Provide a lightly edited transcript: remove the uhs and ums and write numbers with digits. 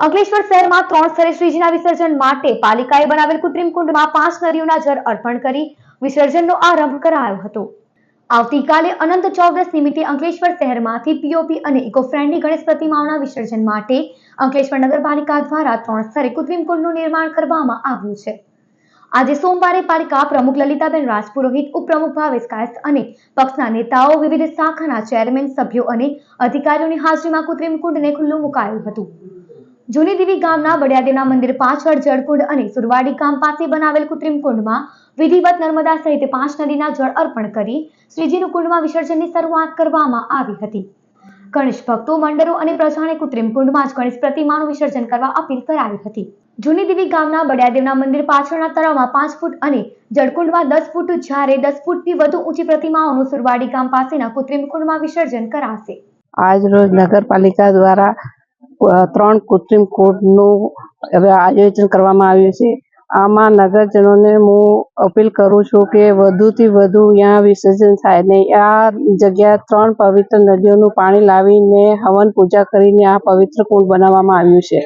અંકલેશ્વર શહેરમાં 3 સ્થળે શ્રીજીના વિસર્જન માટે પાલિકાએ બનાવેલ કૃત્રિમ કુંડમાં 5 નદીઓના જળ અર્પણ કરી વિસર્જનનો આરંભ કરાયો હતો। આવતીકાલે અનંત ચૌદશ નિમિત્તે અંકલેશ્વર શહેરમાંથી પીઓપી અને ઇકો ફ્રેન્ડલી ગણેશ પ્રતિમાઓના વિસર્જન માટે અંકલેશ્વર નગરપાલિકા દ્વારા 3 સ્થળે કૃત્રિમ કુંડનું નિર્માણ કરવામાં આવ્યું છે। આજે સોમવારે પાલિકા પ્રમુખ લલિતાબેન રાજપુરોહિત, ઉપપ્રમુખ ભાવેશ કાયસ્થ અને પક્ષના નેતાઓ, વિવિધ શાખાના ચેરમેન, સભ્યો અને અધિકારીઓની હાજરીમાં કૃત્રિમ કુંડને ખુલ્લું મુકાયું હતું। જૂની દેવી ગામના બળિયાદેવના મંદિર પાછળ જળકુંડ અને સુરવાડી ગામ પાસે બનાવેલ કૃત્રિમ કુંડમાં વિધિવત નર્મદા સહિત 5 નદીના જળ અર્પણ કરી શ્રીજીનું કુંડમાં વિસર્જનની શરૂઆત કરવામાં આવી હતી। ગણેશ ભક્તો, મંડળો અને પ્રજાને કૃત્રિમ કુંડમાં જ ગણેશ પ્રતિમાનું વિસર્જન કરવા અપીલ કરાઈ હતી। જૂની દેવી ગામના બળિયાદેવના મંદિર પાછળના તળાવમાં 5 ફૂટ અને જળકુંડમાં 10 ફૂટ જ્યારે 10 ફૂટથી વધુ ઊંચી પ્રતિમાઓનું સુરવાડી ગામ પાસેના કૃત્રિમ કુંડમાં વિસર્જન કરાશે। આજ રોજ નગરપાલિકા દ્વારા 3 કૃત્રિમ કુંડનું આયોજન કરવામાં આવ્યું છે। આમાં નગરજનોને હું અપીલ કરું છું કે વધુથી વધુ અહીંયા વિસર્જન થાય ને આ જગ્યા 3 પવિત્ર નદીઓનું પાણી લાવીને હવન પૂજા કરીને આ પવિત્ર કુંડ બનાવવામાં આવ્યું છે।